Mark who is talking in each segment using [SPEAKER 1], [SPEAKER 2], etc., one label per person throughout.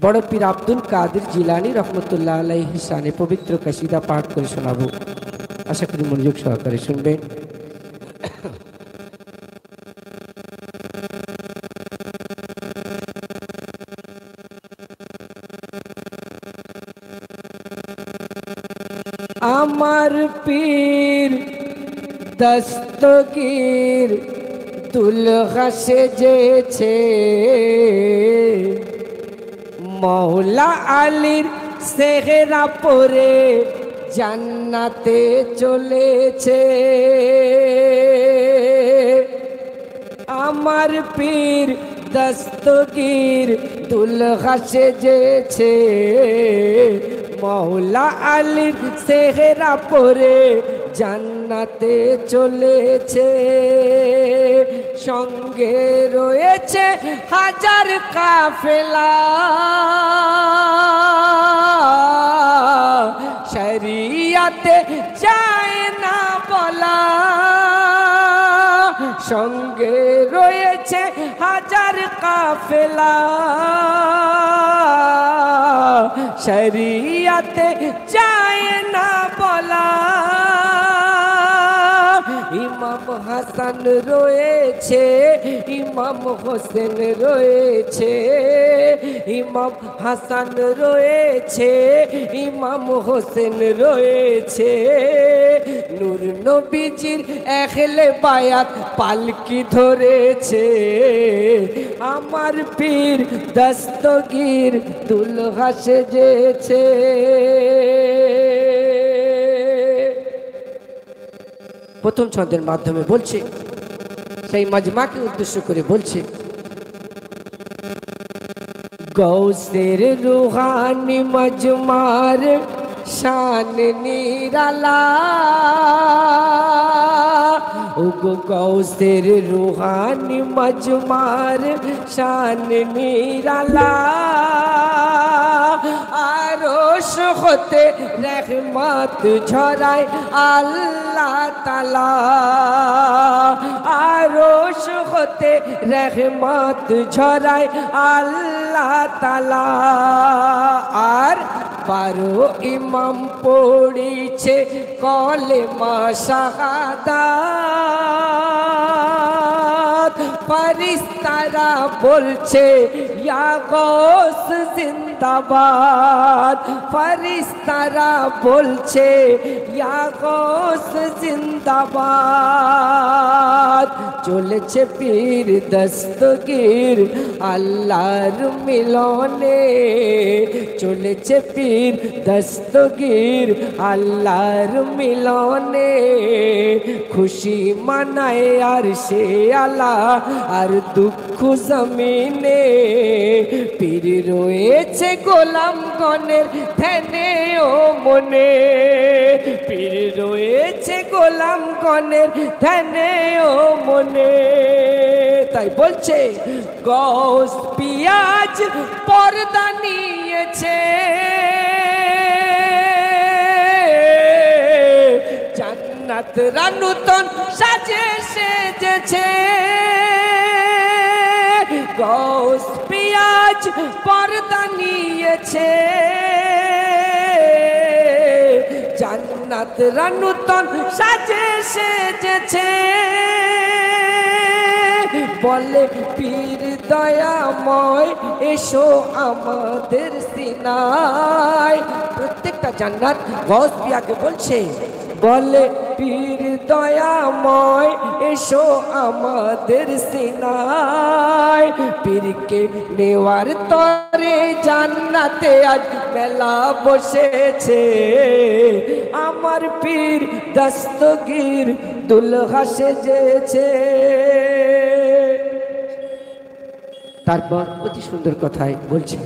[SPEAKER 1] বড় পীর আব্দুল কাদের জিলানী রহমতুল্লাহ আলাইহির শানে পবিত্র কাসিদা পাঠ করে শোনাবো। আশা করি মনোযোগ সহকারে শুনবেন। আমার পীর দস্তগীর দুলহা সেজেছে, মৌলা আলীর সেহরা পরে জান্নাতে চলেছে। আমার পীর দস্তগীর দুলহা সেজেছে, মৌলা আলীর সেহরা পরে জান্নাতে চলেছে। সঙ্গে রয়েছে হাজার কাফেলা, শরিয়াতে যায় না বলা। সঙ্গে রয়েছে হাজার কাফেলা, শরিয়াতে যায় না বলা। ইমাম হাসান রয়েছে, ইমাম হোসেন রয়েছে, ইমাম হাসান রয়েছে, ইমাম হোসেন রয়েছে। নূর নবীজির আহলে বায়াত পালকি ধরেছে। আমার পীর দস্তগীর দুলহা সেজেছে। প্রথম ছন্দের মাধ্যমে বলছে, সেই মাজমাকে উদ্দেশ্য করে বলছে, গৌসের রুহানি মজমার শান নিরালা। ওগো গৌসের রুহানি মজমার শান নিরালা। আরশ হতে রহমত ঝরায় আল্লাহ তাআলা, আরশ হতে রহমত ঝরায় আল্লাহ তাআলা। আর 12 ইমাম পড়িছে কলেমা শাহাদাত। ফেরেশতারা বলছে ইয়া গৌস জিন্দাবাদ, ফেরেশতারা বলছে ইয়া গৌস জিন্দাবাদ। চলেছে পীর দস্তগীর আল্লাহর মিলনে, চলেছে পীর দস্তগীর আল্লাহর মিলনে। খুশি মানায় আর সে আলা আর দুঃখ জমিনে। পীর রয়েছে গোলামগণের ধ্যানে ও মনে, পীর রয়েছে গোলামগণের ধ্যানে ও মনে। তাই বলছে গৌস পিয়াজ পর্দা নিয়েছে, জান্নাত রানুতন সাজে সেজেছে। গৌস পিয়াজ পর্দা নিয়েছে, জান্নাত রানুতন সাজে সেজেছে। বলে পীর দয়াময় এসো আমাদের সিনায়। প্রত্যেকটা জান্নাত গৌস পিয়াকে বলছে, বলে পীর দয়াময় এসো আমাদের সিনায়। পীরকে নেওয়ার তরে জান্নাতে আজ মেলা বসেছে। আমার পীর দস্তগীর দুলহা সেজেছে। তারপর অতি সুন্দর কথায় বলছে,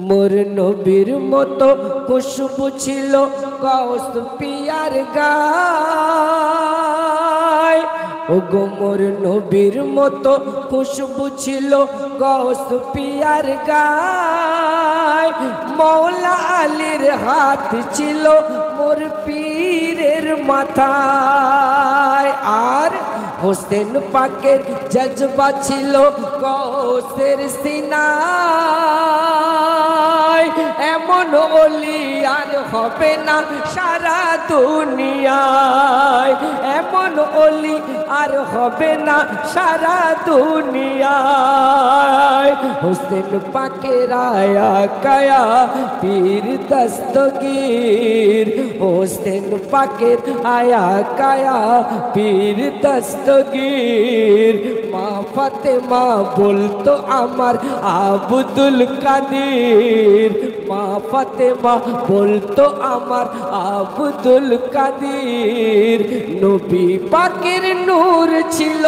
[SPEAKER 1] মোর নবীর মতো খুশবু ছিল গৌস পিয়ার গায়। ওগো মোর নবীর মতো খুশবু ছিল গৌস পিয়ার গায়। মৌলা আলীর হাত ছিল মোর পীরের মাথায়। আর হোসেন পাকের জজবা ছিল কৌসের সিনায় এমন ওলি আর হবে না সারা দুনিয়ায় এমন ওলি আর হবে না সারা দুনিয়ায় হোসেন পাকের আয়া কায়া পীর দস্তগীর হোসেন পাকের আয়া কায়া পীর দস্তগীর মা ফাতেমা বলতো আমার আব্দুল কাদির মা ফাতেমা বলতো আমার আব্দুল কাদির নবী পাকের নূর ছিল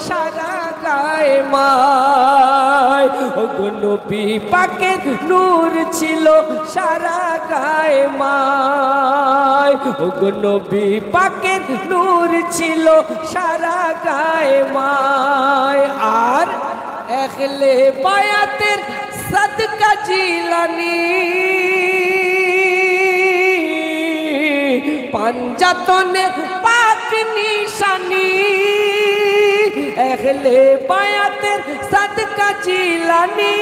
[SPEAKER 1] সারা গায়ে মায় ওগো নবী পাকের নূর ছিল সারা গায়ে মায় ওগো নবী পাকের নূর ছিল সারা গায়ে মায় আর এখলে বায়াতের সদকা জিলানী পাঞ্জাতনে পাক নিশানি এখলে বায়াতের সদকা জিলানী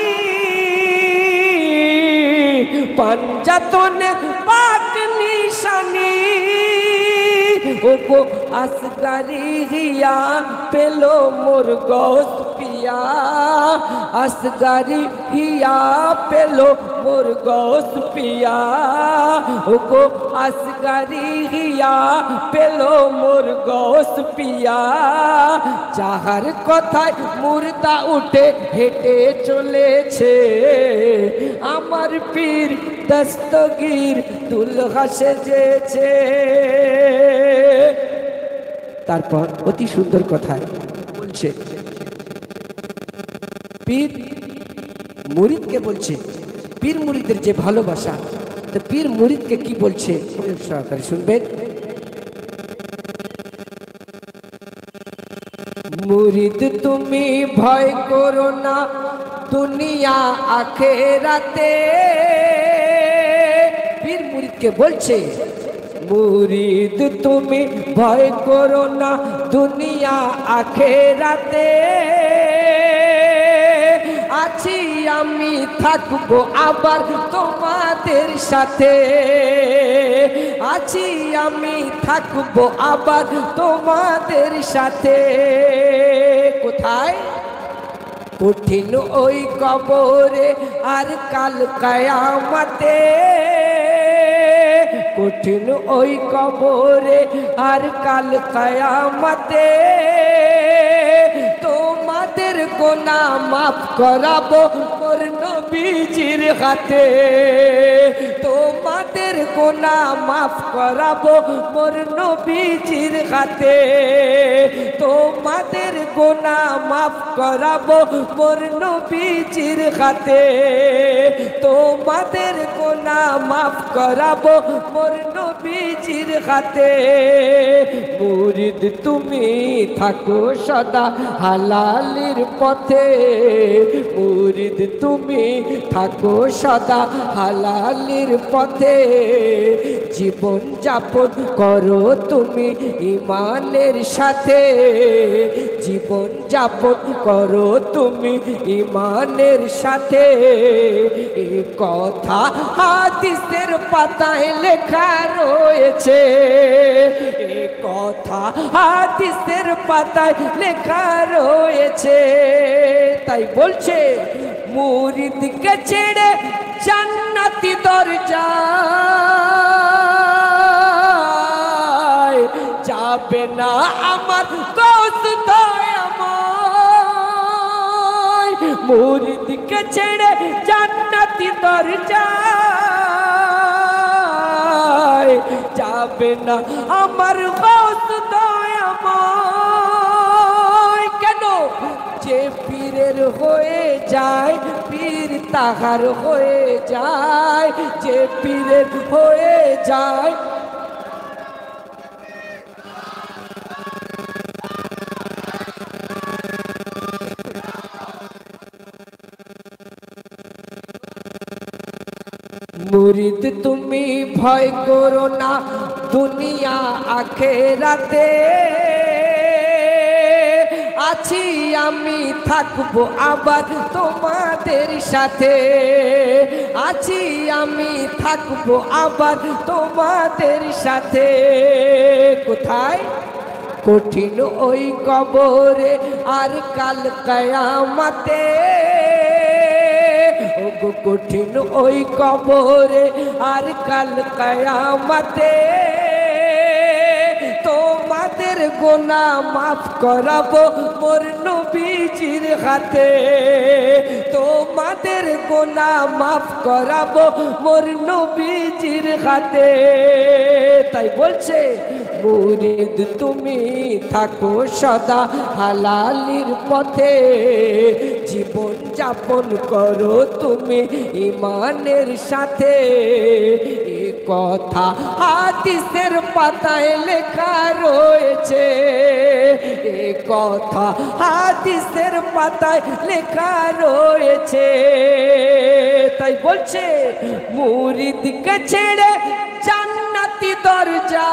[SPEAKER 1] পাঞ্জাতনে পাক নিশানি ওগো আসগারি হিয়া পেলো মোর গোস পিয়া আসগারি হিয়া পেলো মোর গোস পিয়া ওগো আসগারি হিয়া পেলো মোর গোস পিয়া যাহার কথায় মুর্দা উঠে হেঁটে চলেছে আমার পীর দস্তগীর দুলহা সেজেছে তারপর অতি সুন্দর কথা বলছে পীর মুরিদকে বলছে পীর মুরিদের যে ভালোবাসা তো পীর মুরিদকে কি বলছে সহকারে শুনবেন মুরিদ তুমি ভয় করো না দুনিয়া আখেরাতে পীর মুরিদকে বলছে মুরিদ তুমি ভয় করো না দুনিয়া আখেরাতে আছি আমি থাকবো আবার তোমাদের সাথে আছি আমি থাকবো আবার তোমাদের সাথে কোথায় কঠিন ওই কবরে আর কাল কিয়ামতে কঠিন ওই কবরে আর কাল কিয়ামতে তোমাদের গুনাহ মাফ করাবো মোর নবীজির হাতে তোমাদের গুনাহ মাফ করাবো মোর নবীজির হাতে তোমাদের গুনাহ মাফ করাবো মোর নবীজির হাতে তোমাদের গুনাহ মাফ করাবো মোর নবীজির হাতে মুরিদ তুমি থাকো সদা হালালের পথে মুরিদ তুমি থাকো সদা হালালের পথে জীবন যাপন করো তুমি ঈমানের সাথে জীবন যাপন করো তুমি ঈমানের সাথে এই কথা হাদিসের পাতায় লেখা রয়েছে এই কথা হাদিসের পাতায় লেখা রয়েছে তাই বলছে মুরিদকে ছেড়ে জান্নাতি দরজায় যাবে না আমার গৌস দয়াময় মুরিদকে ছেড়ে জান্নাতি দরজায় যাবে না আমার গৌস দয়াময় কেন যে পীরের হয়ে যায় পীর তাহার হয়ে যায় যে পীরের হয়ে যায় মুরিদ তুমি ভয় করো না দুনিয়া আখেরাতে আছি আমি থাকবো আবার তোমাদের সাথে, আছি আমি থাকবো আবার তোমাদের সাথে। কোথায়? কঠিন ওই কবরে আর কাল কিয়ামতে, ওগো কঠিন ওই কবরে আর কাল কিয়ামতে, তোমাদের গুনাহ মাফ করাবো মোর নবীজির হাতে, তোমাদের গুনাহ মাফ করাবো মোর নবীজির হাতে। তাই বলছে মুরিদ তুমি থাকো সদা হালালির পথে, জীবন যাপন করো তুমি ঈমানের সাথে। এ কথা হাদিসের পাতায় লেখা রয়েছে, এ কথা হাদিসের পাতায় লেখা রয়েছে। তাই বলছে মুরিদকে ছেড়ে জান্নাতি দরজা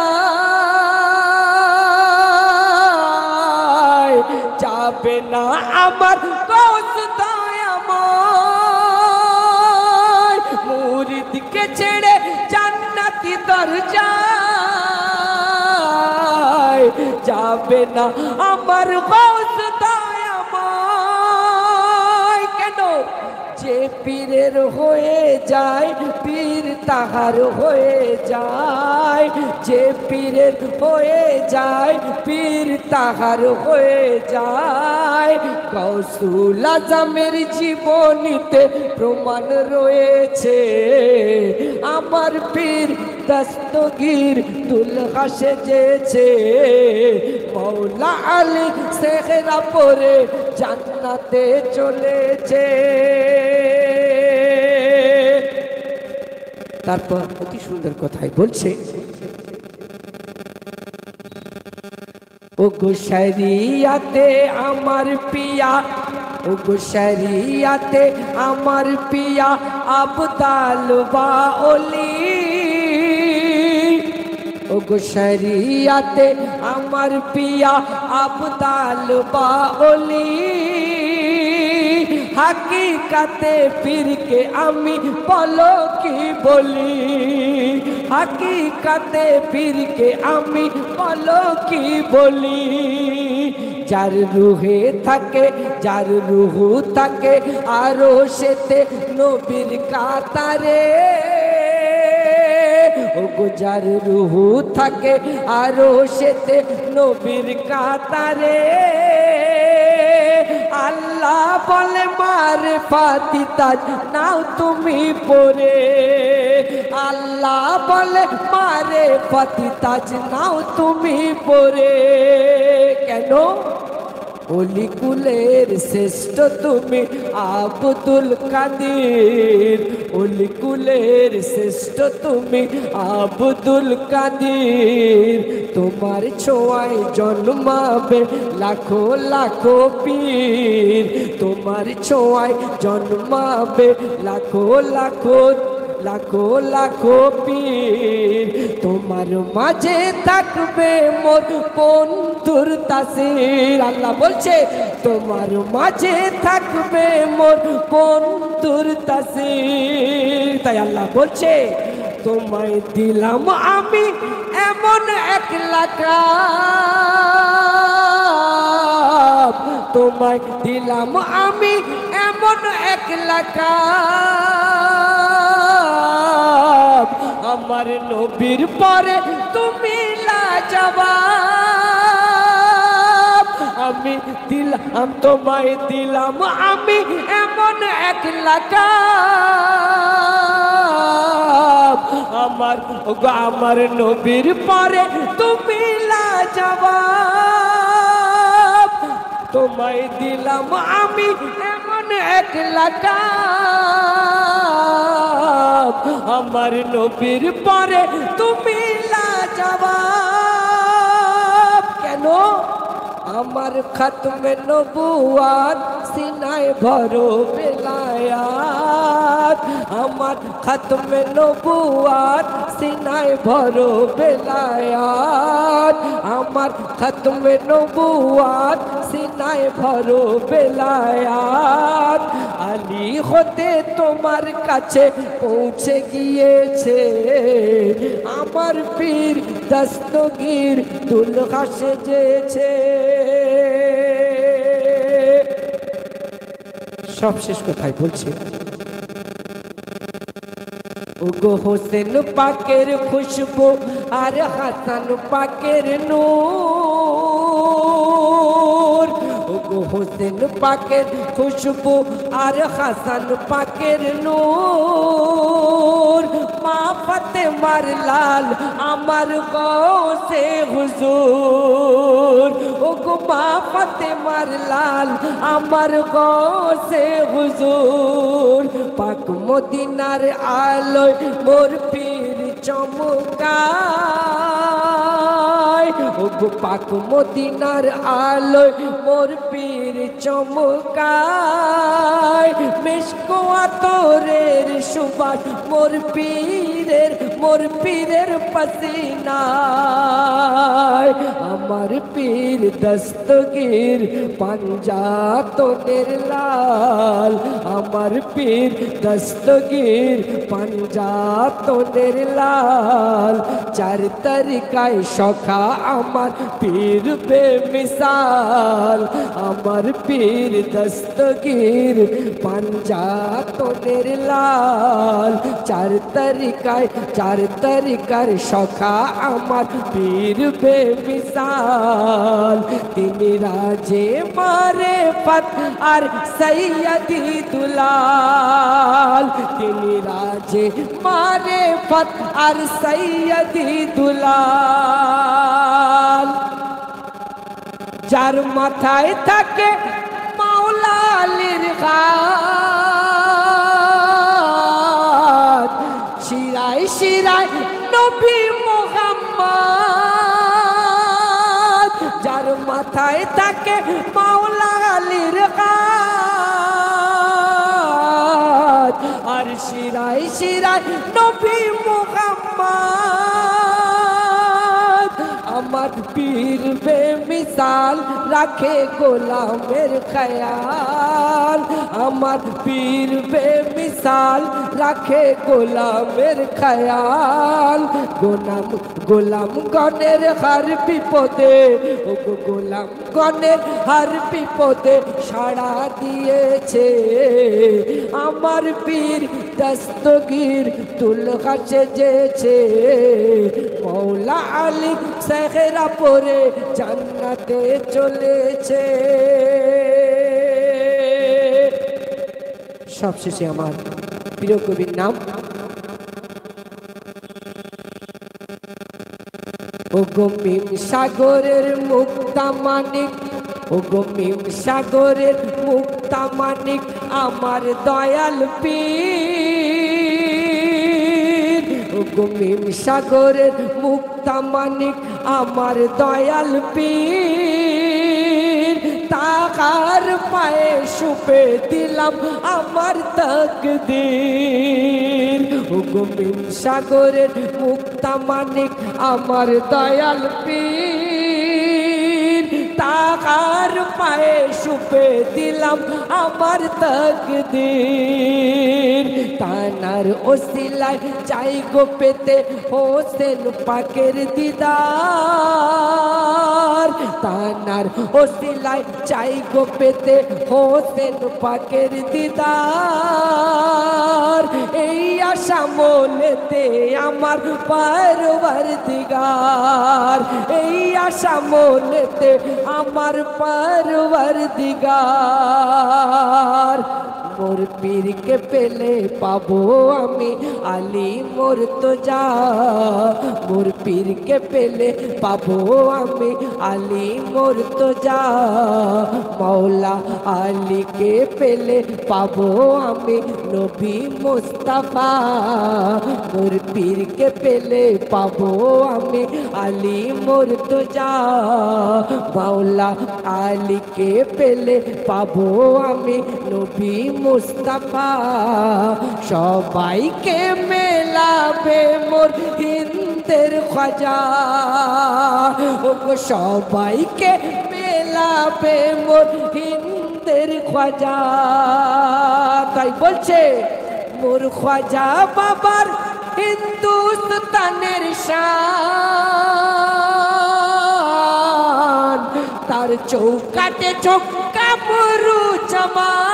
[SPEAKER 1] যাবে না আমার গৌস দয়াময়, মুরিদকে ছেড়ে জান্নাতি দরজা যাবে না আমার গৌস দয়াময়। কেন? যে পীরের হয়ে যায় পীর তাহার হয়ে যায়, যে পীরের হয়ে যায় পীর তাহার হয়ে যায়। গৌসুল আজমের জীবনীতে প্রমাণ রয়েছে, আমার পীর দস্তগীর দুলহা সেজেছে, মৌলা আলী সেহরা পরে জান্নাতে চলেছে। তারপর অতি সুন্দর কথাই বলছে, ওগো শরিয়াতে আমার পিয়া, ওগো শরিয়াতে আমার পিয়া আবদাল বা ওলি, ওগো শরিয়াতে আমার পিয়া আবদাল বা ওলি। হাকিকাতে পীরকে আমি বলো কি বলি, হাকিকাতে পীরকে আমি বলো কি বলি। যার রুহে থাকে, যার রুহু থাকে আরো সেতে নবীর কাতারে, ওগো যার রুহু থাকে আরো সেতে নবীর কাতারে। আল্লাহ বলে মারফাতি তাজ নাও তুমি পরে, আল্লাহ বলে মারফাতি তাজ নাও তুমি পরে। কেন? ওলি কুলের শ্রেষ্ঠ তুমি আব্দুল কাদির, ওলি কুলের শ্রেষ্ঠ তুমি আব্দুল কাদির। তোমার ছোঁয়ায় জন্মাবে লাখো লাখো পীর, তোমার ছোঁয়ায় জন্মাবে লাখো লাখো লাখো লাখো পীর। তোমার মাঝে থাকবে মোর বন্ধুর তাসির, আল্লাহ বলছে তোমার মাঝে থাকবে মোর বন্ধুর তাসির। তাই আল্লাহ বলছে তোমায় দিলাম আমি এমন এক লাকাব, তোমায় দিলাম আমি এমন এক লাকাব। আমার নবীর পরে তুমি লাজবাব, আমি দিলাম তোমায় দিলাম আমি এমন এক লাকাব। আমার নবীর পরে তুমি লাজবাব, তোমায় দিলাম আমি এমন এক লাকাব। আমার নবীর পরে তুমি লাজবাব। কেন? আমার খতমে নবুয়াত সিনায় ভরো বেলায়াত, আমার খতমে নবুয়াত সিনায় ভরো বেলায়াত আমার খতমে নবুয়াত সিনায় ভরো বেলায়াত আলী হতে তোমার কাছে পৌঁছে গিয়েছে আমার পীর দস্তগীর দুলহা সেজেছে সব শেষ কথাই বলছি ওগো হোসেন পাকের খুশবু আর হাসান পাকের নূর ওগো হোসেন পাকের খুশবু আর হাসান পাকের নূর মা ফাতেমার লাল আমার গৌসে হুজুর ওগো মা ফাতেমার লাল আমার গৌসে হুজুর পাক মদিনার আলোয় মোর পীর চমকায় ওগো পাক মদিনার আলোয় মোর পীর চমকায় মিশকো আতরের সুবাস মোর পীরের পসিনায় আমার পীর দস্তগীর পাঞ্জাতনের লাল আমার পীর দস্তগীর পাঞ্জাতনের লাল চার তরিকায় সখা আমার পীর বেমিসাল আমার পীর দস্তগীর পাঞ্জাতনের লাল চার তরিকার সখা আমার পীর বেমিসাল তিনি রাজে মারে ফত আর সৈয়দি দুলাল তিনি রাজে মারে ফত আর সৈয়দি দুলাল যার মাথায় থাকে মাওলা আলীর হাত শিরায় শিরায় নবী মুহাম্মদ যার মাথায় থাকে মাওলা আলীর হাত আর শিরায় শিরায় নবী মুহাম্মদ আমার পীর বেমিসাল রাখে গোলামের খেয়াল আমার পীর বেমিসাল রাখে গোলামের খেয়াল গোলাম গণের হর বিপদে ও গোলাম গণের হর বিপদে সাড়া দিয়েছে আমার পীর দস্তগীর দুলহা সেজেছে মৌলা আলী সেহরা পরে জান্নাতে চলেছে সবশেষে আমার প্রিয় কবির নাম ও গমিম সাগরের মুক্তা মানিক ও গমিম সাগরের মুক্তা মানিক আমার দয়াল পীর ও গমিম সাগরের মুক্তা মানিক আমার দয়াল পীর তাকার পায়ে সুপে দিলাম আমার তকদীর ও গমিম সাগরের মুক্তা মানিক আমার দয়াল পীর তাকার পায়ে সুপে দিলাম আমার তকদীর তানার ওসিলায় চাই গো পেতে হোসেন পাকের দিদার তানার ওসিলায় চাই গো পেতে হোসেন পাকের দিদার এই আশা মনেতে আমার পরওয়ারদিগার এই আশা মনেতে আমার পরওয়ারদিগার মোর পীরকে পেলে পাবো আমি আলী মোর তো যা মোর পীরকে পেলে পাবো আমি আলী মোর তো যা মৌলা আলীকে পেলে পাবো আমি নবী মুস্তাফা মোর পীরকে পেলে পাবো আমি আলী মোর তো যা মৌলা আলীকে পেলে পাবো আমি নবী মুস্তাফা সবাইকে মেলাবে মোর হিন্দের খাজা সবাইকে মেলাবে মোর হিন্দের খাজা তাই বলছে মোর খাজা বাবার হিন্দুস্তানের শান তার চৌকাটে চৌকা মরুচমান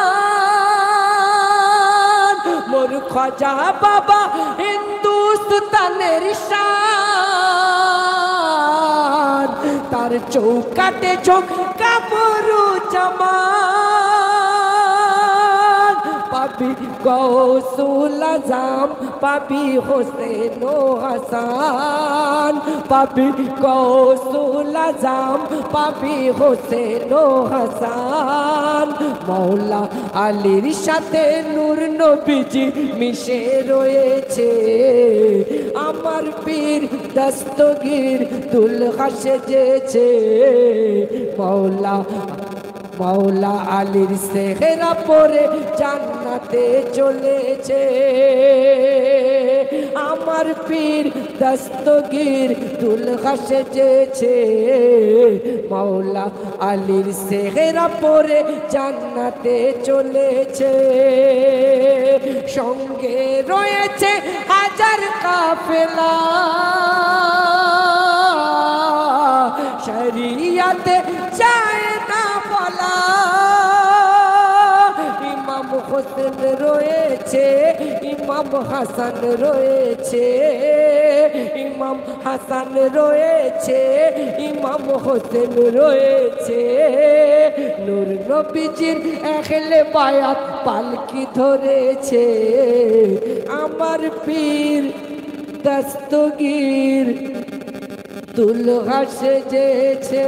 [SPEAKER 1] মোর খাজা বাবা হিন্দুস্তানের শান তার চৌকাটে চৌকা মরুচমান পাবি গৌসুল আজম পাবি হোসেন ও হাসান পাবি গৌসুল আজম পাবি হোসেন ও হাসান মৌলা আলীর সাথে নূর নবীজি মিশে রয়েছে আমার পীর দস্তগীর দুলহা সেজেছে মৌলা আলীর সেহরা পরে জান্নাতে চলেছে আমার পীর দস্তগীর দুলহা সেজেছে মৌলা আলীর সেহরা পরে জান্নাতে চলেছে সঙ্গে রয়েছে হাজার কাফেলা শরিয়াতে যায় না বলা ইমাম হোসেন রয়েছে ইমাম হাসান রয়েছে ইমাম হাসান রয়েছে ইমাম হোসেন রয়েছে নূর নবীজির আহলে বায়াত পালকি ধরেছে আমার পীর দস্তগীর দুলহা সেজেছে